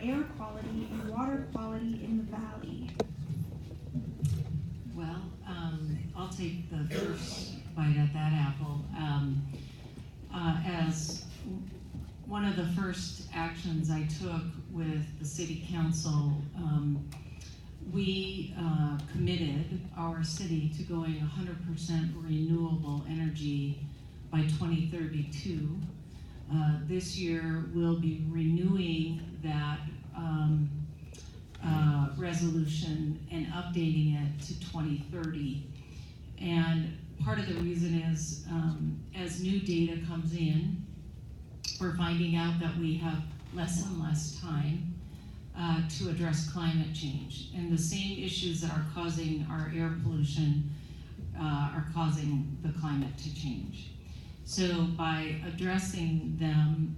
air quality and water quality in the valley? Well, I'll take the first bite at that apple. As one of the first actions I took with the city council, we committed our city to going 100% renewable energy by 2032. This year we'll be renewing that resolution and updating it to 2030. And part of the reason is as new data comes in, we're finding out that we have less and less time to address climate change. And the same issues that are causing our air pollution are causing the climate to change. So by addressing them,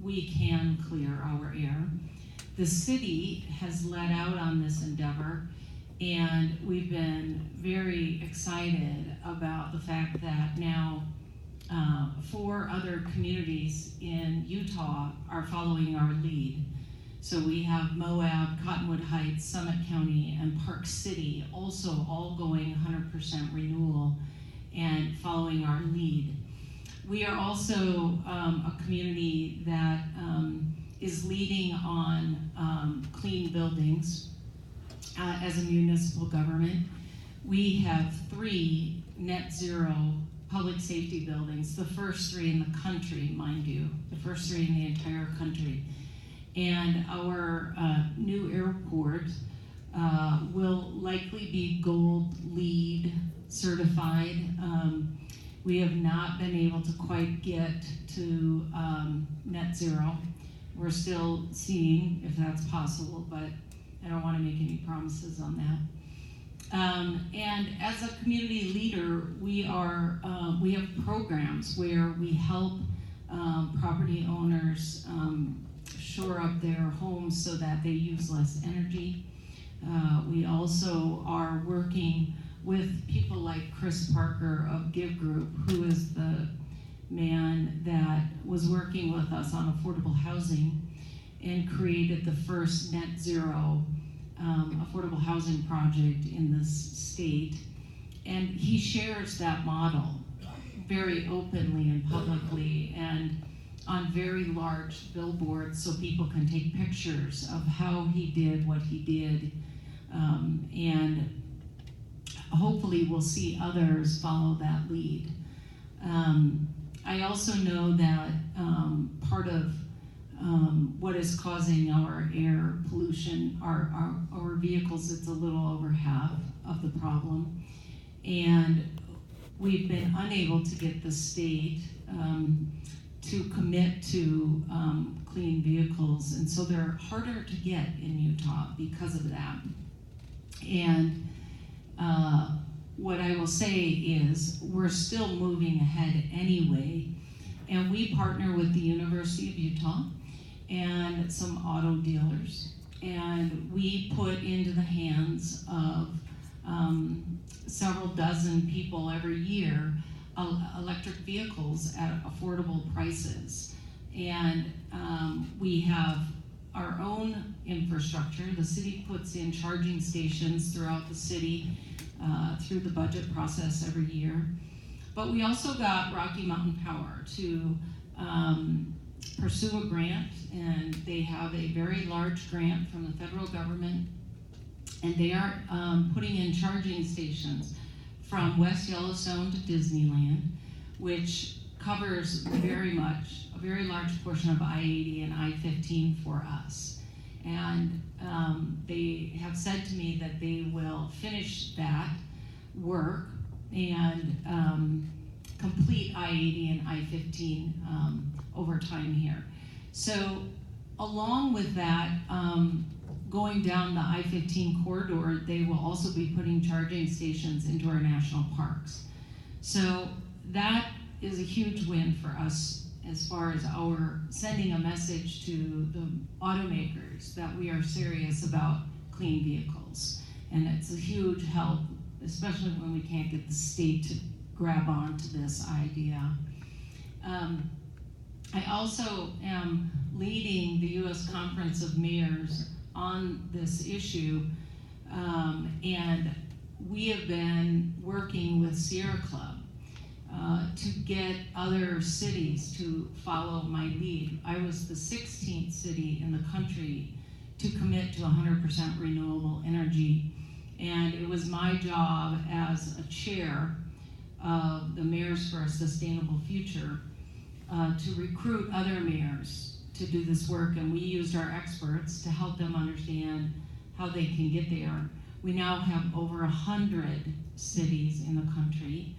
we can clear our air. The city has led out on this endeavor, and we've been very excited about the fact that now 4 other communities in Utah are following our lead. So we have Moab, Cottonwood Heights, Summit County, and Park City also all going 100% renewal and following our lead. We are also a community that is leading on clean buildings as a municipal government. We have 3 net zero public safety buildings, the first 3 in the country, mind you, the first 3 in the entire country. And our new airport will likely be gold LEED certified. We have not been able to quite get to net zero. We're still seeing if that's possible, but I don't want to make any promises on that. And as a community leader, we have programs where we help property owners shore up their homes so that they use less energy. We also are working with people like Chris Parker of Give Group, who is the man that was working with us on affordable housing and created the first net zero affordable housing project in this state. And he shares that model very openly and publicly and on very large billboards so people can take pictures of how he did what he did. And hopefully we'll see others follow that lead. I also know that part of what is causing our air pollution are our vehicles. It's a little over half of the problem. And we've been unable to get the state to commit to clean vehicles. And so they're harder to get in Utah because of that. And what I will say is we're still moving ahead anyway, and we partner with the University of Utah and some auto dealers, and we put into the hands of several dozen people every year electric vehicles at affordable prices. And we have our own infrastructure. The city puts in charging stations throughout the city through the budget process every year. But we also got Rocky Mountain Power to pursue a grant, and they have a very large grant from the federal government, and they are putting in charging stations from West Yellowstone to Disneyland, which covers a very large portion of I-80 and I-15 for us. And they have said to me that they will finish that work and complete I-80 and I-15 over time here. So along with that, going down the I-15 corridor, they will also be putting charging stations into our national parks. So that is a huge win for us as far as our sending a message to the automakers that we are serious about clean vehicles. And it's a huge help, especially when we can't get the state to grab onto this idea. I also am leading the U.S. Conference of Mayors on this issue, and we have been working with Sierra Club to get other cities to follow my lead. I was the 16th city in the country to commit to 100% renewable energy, and it was my job as a chair of the Mayors for a Sustainable Future to recruit other mayors to do this work, and we used our experts to help them understand how they can get there. We now have over 100 cities in the country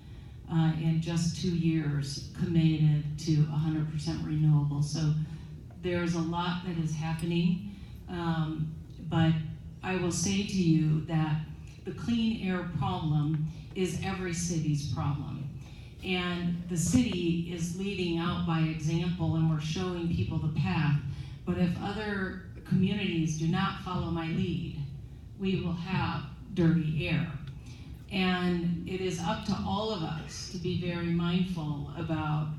in just 2 years committed to 100% renewable. So there's a lot that is happening, but I will say to you that the clean air problem is every city's problem. And the city is leading out by example, and we're showing people the path. But if other communities do not follow my lead, we will have dirty air. And it is up to all of us to be very mindful about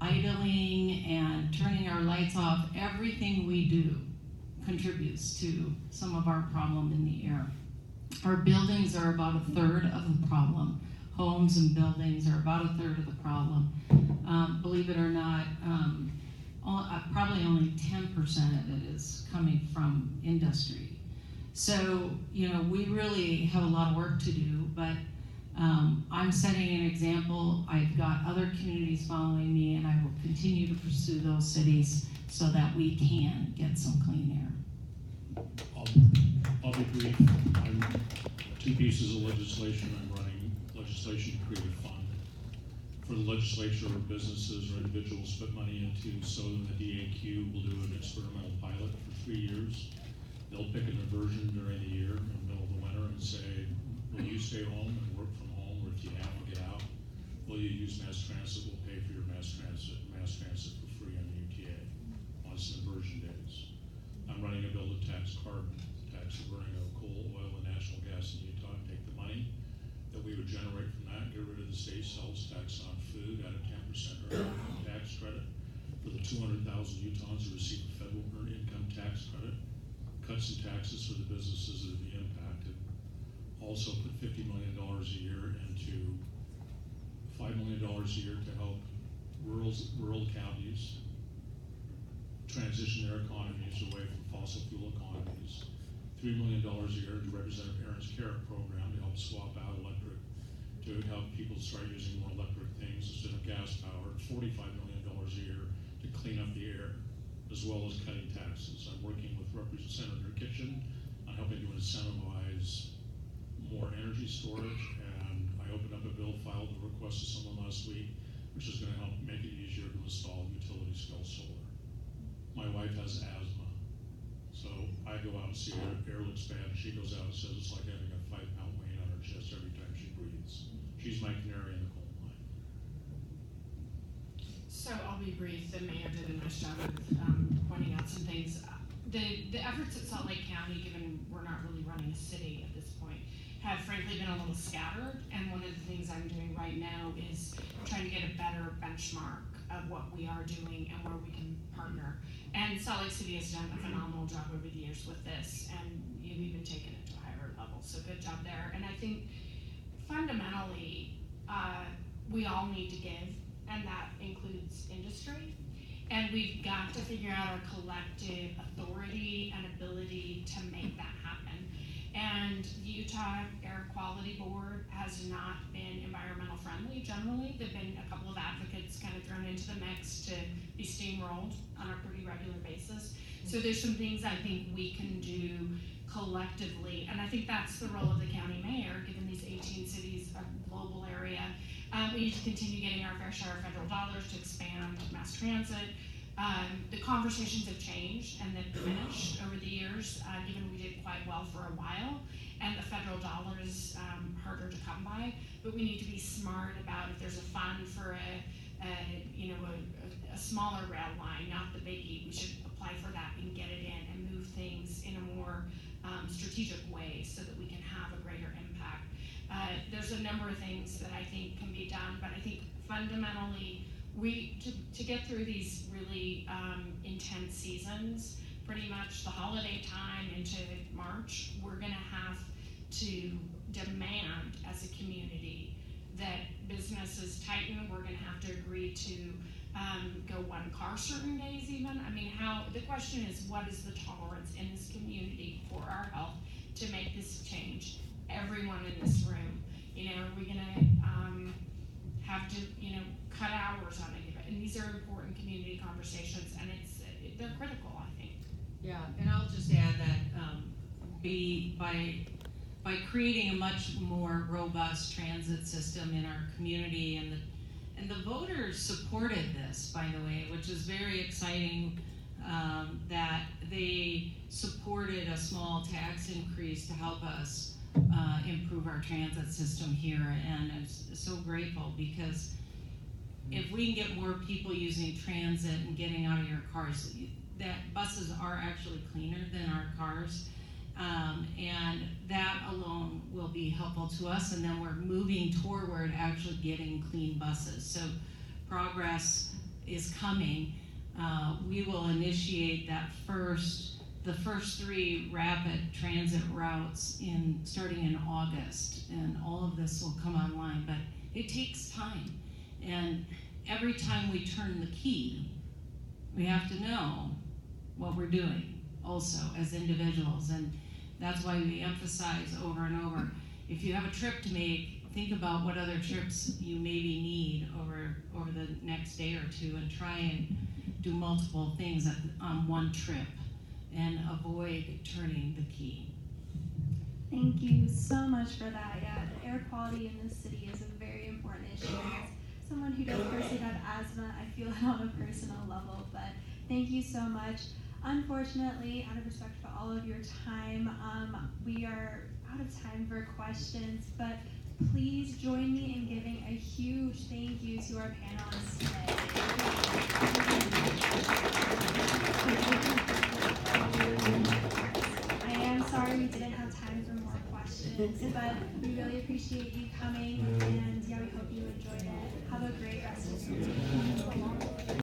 idling and turning our lights off. Everything we do contributes to some of our problem in the air. Our buildings are about a third of the problem. Homes and buildings are about a third of the problem. Believe it or not, probably only 10% of it is coming from industry. So, we really have a lot of work to do, but I'm setting an example. I've got other communities following me, and I will continue to pursue those cities so that we can get some clean air. I'll be brief. I'm 2 pieces of legislation. I'm running legislation to create a fund for the legislature or businesses or individuals to put money into, so that the DAQ will do an experimental pilot for 3 years. They'll pick a diversion during the year in the middle of the winter and say, will you stay home and work from home, or if you have to get out, will you use mass transit? We'll pay for your mass transit for free on the UTA on its diversion days. I'm running a bill to tax carbon, tax the burning of coal, oil, and natural gas in Utah, and take the money that we would generate from that, get rid of the state sales tax on food, add a 10% earned income tax credit for the 200,000 Utahns who receive a federal earned income tax credit, cut some taxes for the businesses that would be impacted. Also put $50 million a year into $5 million a year to help rural counties transition their economies away from fossil fuel economies. $3 million a year to Representative Aaron's CARET program to help swap out electric, to help people start using more electric things instead of gas powered. $45 million a year to clean up the air, as well as cutting taxes. I'm working with Senator Kitchen on helping to incentivize more energy storage, and I opened up a bill, filed a request to someone last week, which is going to help make it easier to install utility scale solar. My wife has asthma, so I go out and see her air looks bad. She goes out and says it's like having a 5-pound weight on her chest every time she breathes. She's my canary in the coal mine. So I'll be brief. The mayor did a nice job of pointing out some things. The efforts at Salt Lake County, given we're not really running a city at this point, have frankly been a little scattered. And one of the things I'm doing right now is trying to get a better benchmark of what we are doing and where we can partner. And Salt Lake City has done a phenomenal job over the years with this, and you've even taken it to a higher level. So good job there. And I think fundamentally, we all need to give, and that includes industry. And we've got to figure out our collective authority and ability to make that happen. And the Utah Air Quality Board has not been environmental friendly generally. There've been a couple of advocates kind of thrown into the mix to be steamrolled on a pretty regular basis. So there's some things I think we can do collectively, and I think that's the role of the county mayor, given these 18 cities, a global area. We need to continue getting our fair share of federal dollars to expand mass transit. The conversations have changed and they've diminished over the years, given we did quite well for a while, and the federal dollar is harder to come by. But we need to be smart about if there's a fund for a smaller rail line, not the biggie. We should apply for that and get it in and move things in a more strategic way so that we can have a greater impact. There's a number of things that I think can be done, but I think fundamentally to get through these really intense seasons, pretty much the holiday time into March, we're gonna have to demand as a community that businesses tighten. We're gonna have to agree to go one car certain days even. I mean, the question is, what is the tolerance in this community for our health to make this change? Everyone in this room, are we gonna have to, cut hours on it? And these are important community conversations, and they're critical, I think. Yeah, and I'll just add that by creating a much more robust transit system in our community, and the voters supported this, by the way, which is very exciting, that they supported a small tax increase to help us improve our transit system here, and I'm so grateful, because if we can get more people using transit and getting out of your cars, that buses are actually cleaner than our cars, and that alone will be helpful to us, and then we're moving toward actually getting clean buses. So progress is coming. We will initiate the first 3 rapid transit routes starting in August, and all of this will come online, but it takes time. And every time we turn the key, we have to know what we're doing also as individuals, and that's why we emphasize over and over, if you have a trip to make, think about what other trips you maybe need over the next day or two, and try and do multiple things on one trip and avoid turning the key. Thank you so much for that. Yeah, the air quality in this city is a very important issue. As someone who does personally have asthma, I feel it on a personal level, but thank you so much. Unfortunately, out of respect for all of your time, we are out of time for questions, but please join me in giving a huge thank you to our panelists today. I am sorry we didn't have time for more questions, but we really appreciate you coming, and yeah, we hope you enjoyed it. Have a great rest of your day.